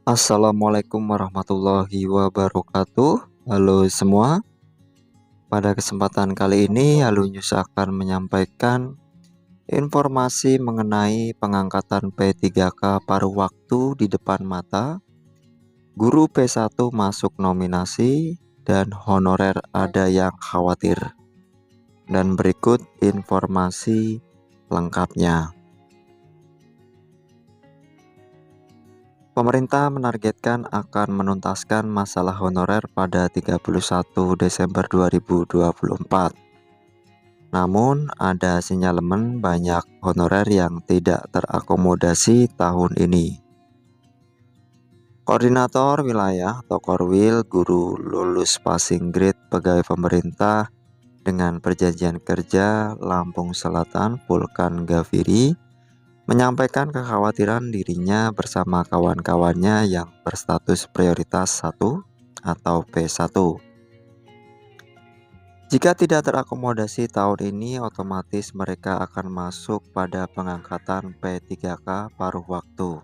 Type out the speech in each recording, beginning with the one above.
Assalamualaikum warahmatullahi wabarakatuh. Halo semua, pada kesempatan kali ini Alunius akan menyampaikan informasi mengenai pengangkatan P3K paruh waktu di depan mata, guru P1 masuk nominasi, dan honorer ada yang khawatir. Dan berikut informasi lengkapnya. Pemerintah menargetkan akan menuntaskan masalah honorer pada 31 Desember 2024. Namun, ada sinyalemen banyak honorer yang tidak terakomodasi tahun ini. Koordinator Wilayah atau Korwil Guru Lulus Passing Grade Pegawai Pemerintah dengan Perjanjian Kerja Lampung Selatan Vulkan Gaviri menyampaikan kekhawatiran dirinya bersama kawan-kawannya yang berstatus prioritas 1 atau P1. Jika tidak terakomodasi tahun ini, otomatis mereka akan masuk pada pengangkatan P3K paruh waktu.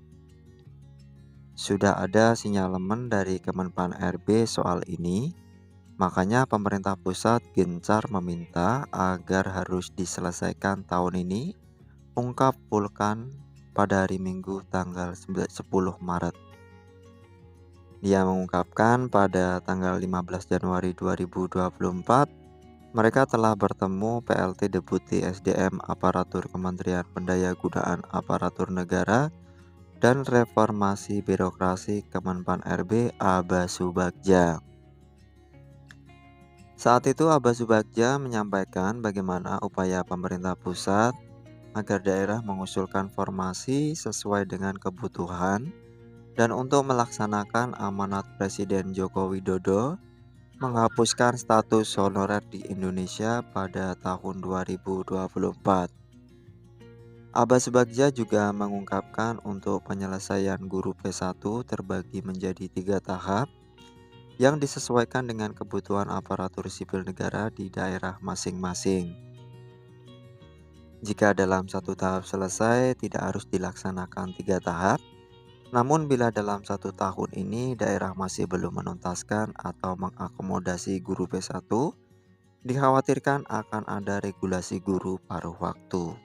Sudah ada sinyalemen dari Kemenpan RB soal ini, makanya pemerintah pusat gencar meminta agar harus diselesaikan tahun ini, ungkap Vulkan pada hari Minggu tanggal 10 Maret. Dia mengungkapkan pada tanggal 15 Januari 2024, mereka telah bertemu PLT Deputi SDM Aparatur Kementerian Pendayagunaan Aparatur Negara dan Reformasi Birokrasi Kemenpan RB Aba Subagja. Saat itu Aba Subagja menyampaikan bagaimana upaya pemerintah pusat agar daerah mengusulkan formasi sesuai dengan kebutuhan dan untuk melaksanakan amanat Presiden Joko Widodo menghapuskan status honorer di Indonesia pada tahun 2024. Aba Subagja juga mengungkapkan untuk penyelesaian guru P1 terbagi menjadi 3 tahap yang disesuaikan dengan kebutuhan aparatur sipil negara di daerah masing-masing. Jika dalam satu tahap selesai, tidak harus dilaksanakan 3 tahap. Namun bila dalam 1 tahun ini daerah masih belum menuntaskan atau mengakomodasi guru P1, dikhawatirkan akan ada regulasi guru paruh waktu.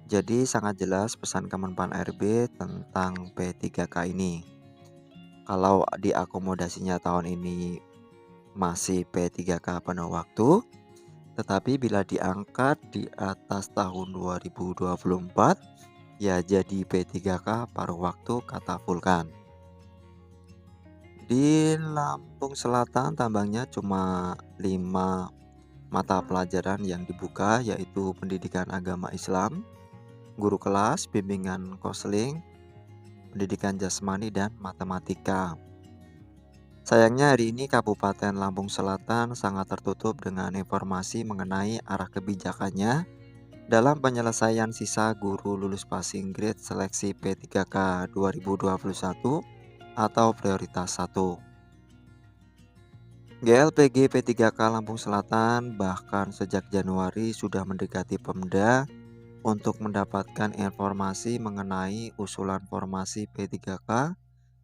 Jadi sangat jelas pesan Kemenpan RB tentang P3K ini. Kalau diakomodasinya tahun ini masih P3K penuh waktu, tetapi bila diangkat di atas tahun 2024, ya jadi P3K paruh waktu, kata Vulkan. Di Lampung Selatan tambangnya cuma 5 mata pelajaran yang dibuka, yaitu pendidikan agama Islam, guru kelas, bimbingan konseling, pendidikan jasmani, dan matematika. Sayangnya hari ini Kabupaten Lampung Selatan sangat tertutup dengan informasi mengenai arah kebijakannya dalam penyelesaian sisa guru lulus passing grade seleksi P3K 2021 atau prioritas 1. GLPG P3K Lampung Selatan bahkan sejak Januari sudah mendekati Pemda untuk mendapatkan informasi mengenai usulan formasi P3K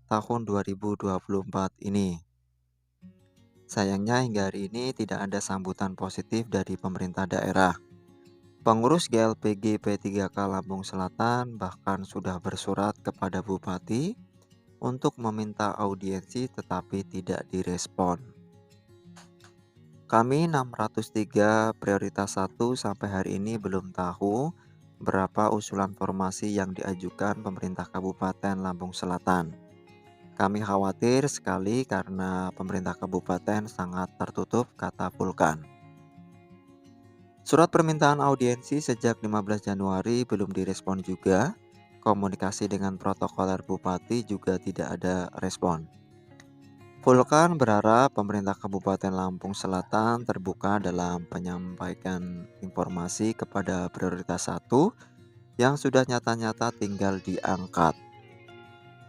tahun 2024 ini. Sayangnya hingga hari ini tidak ada sambutan positif dari pemerintah daerah. Pengurus GLPG P3K Lampung Selatan bahkan sudah bersurat kepada Bupati untuk meminta audiensi tetapi tidak direspon. Kami 603 prioritas 1 sampai hari ini belum tahu berapa usulan formasi yang diajukan pemerintah Kabupaten Lampung Selatan. Kami khawatir sekali karena pemerintah kabupaten sangat tertutup, kata Vulkan. Surat permintaan audiensi sejak 15 Januari belum direspon juga. Komunikasi dengan protokoler Bupati juga tidak ada respon. Vulkan berharap pemerintah Kabupaten Lampung Selatan terbuka dalam menyampaikan informasi kepada prioritas 1 yang sudah nyata-nyata tinggal diangkat.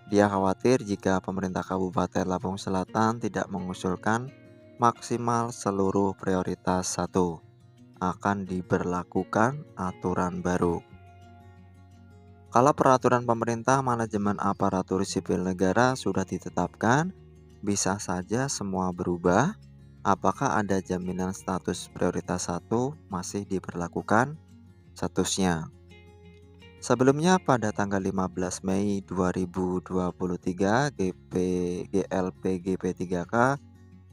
Dia khawatir jika pemerintah Kabupaten Lampung Selatan tidak mengusulkan maksimal seluruh prioritas 1, akan diberlakukan aturan baru. Kalau peraturan pemerintah manajemen aparatur sipil negara sudah ditetapkan, bisa saja semua berubah. Apakah ada jaminan status prioritas satu masih diberlakukan? Statusnya. Sebelumnya pada tanggal 15 Mei 2023, GLPGP3K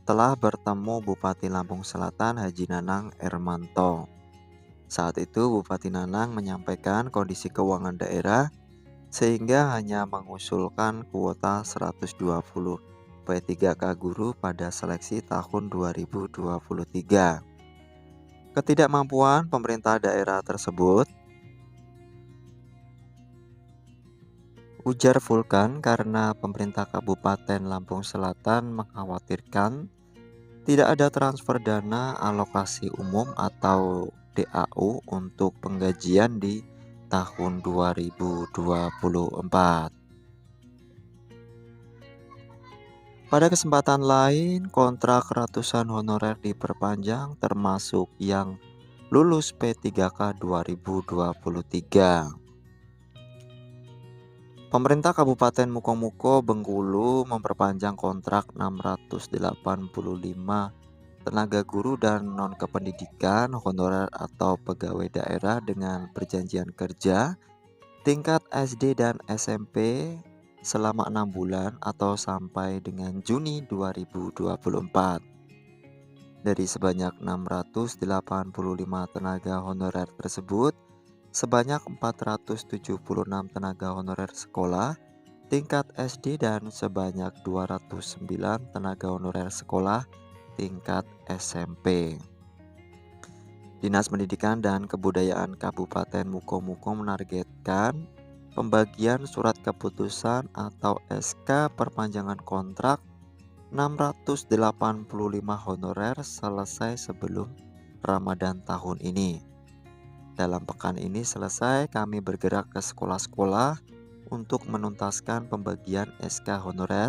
telah bertemu Bupati Lampung Selatan Haji Nanang Ermanto. Saat itu Bupati Nanang menyampaikan kondisi keuangan daerah sehingga hanya mengusulkan kuota 120 P3K guru pada seleksi tahun 2023. Ketidakmampuan pemerintah daerah tersebut, ujar Vulkan, karena pemerintah Kabupaten Lampung Selatan mengkhawatirkan tidak ada transfer dana alokasi umum atau DAU untuk penggajian di tahun 2024. Pada kesempatan lain, kontrak ratusan honorer diperpanjang termasuk yang lulus P3K 2023. Pemerintah Kabupaten Mukomuko Bengkulu memperpanjang kontrak 685 tenaga guru dan non-kependidikan honorer atau pegawai daerah dengan perjanjian kerja tingkat SD dan SMP selama 6 bulan atau sampai dengan Juni 2024. Dari sebanyak 685 tenaga honorer tersebut, sebanyak 476 tenaga honorer sekolah tingkat SD dan sebanyak 209 tenaga honorer sekolah tingkat SMP. Dinas Pendidikan dan Kebudayaan Kabupaten Mukomuko menargetkan pembagian surat keputusan atau SK perpanjangan kontrak 685 honorer selesai sebelum Ramadan tahun ini. Dalam pekan ini selesai, kami bergerak ke sekolah-sekolah untuk menuntaskan pembagian SK honorer,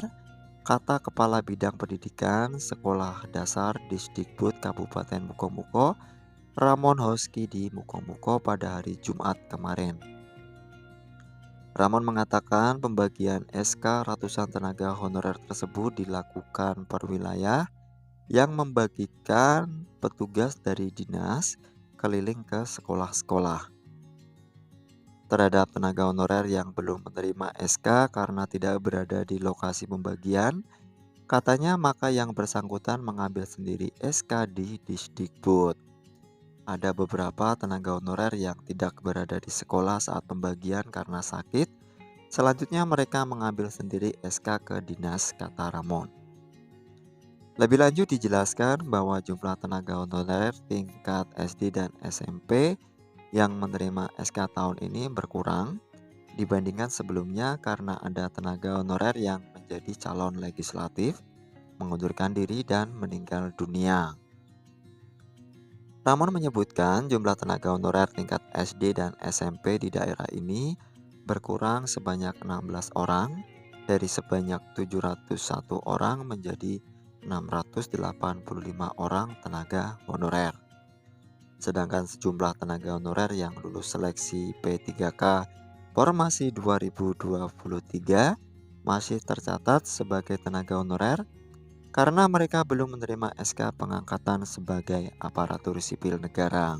kata Kepala Bidang Pendidikan Sekolah Dasar Disdikbud Kabupaten Mukomuko, Ramon Hoski di Mukomuko pada hari Jumat kemarin. Ramon mengatakan pembagian SK ratusan tenaga honorer tersebut dilakukan per wilayah yang membagikan petugas dari dinas keliling ke sekolah-sekolah. Terhadap tenaga honorer yang belum menerima SK karena tidak berada di lokasi pembagian, katanya maka yang bersangkutan mengambil sendiri SK di Disdikbud. Ada beberapa tenaga honorer yang tidak berada di sekolah saat pembagian karena sakit. Selanjutnya mereka mengambil sendiri SK ke dinas, kata Ramon. Lebih lanjut dijelaskan bahwa jumlah tenaga honorer tingkat SD dan SMP yang menerima SK tahun ini berkurang dibandingkan sebelumnya karena ada tenaga honorer yang menjadi calon legislatif, mengundurkan diri dan meninggal dunia. Ramon menyebutkan jumlah tenaga honorer tingkat SD dan SMP di daerah ini berkurang sebanyak 16 orang dari sebanyak 701 orang menjadi 685 orang tenaga honorer. Sedangkan sejumlah tenaga honorer yang lulus seleksi P3K Formasi 2023 masih tercatat sebagai tenaga honorer karena mereka belum menerima SK pengangkatan sebagai aparatur sipil negara.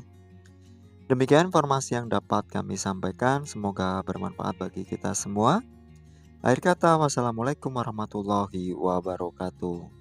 Demikian informasi yang dapat kami sampaikan, semoga bermanfaat bagi kita semua. Akhir kata, wassalamualaikum warahmatullahi wabarakatuh.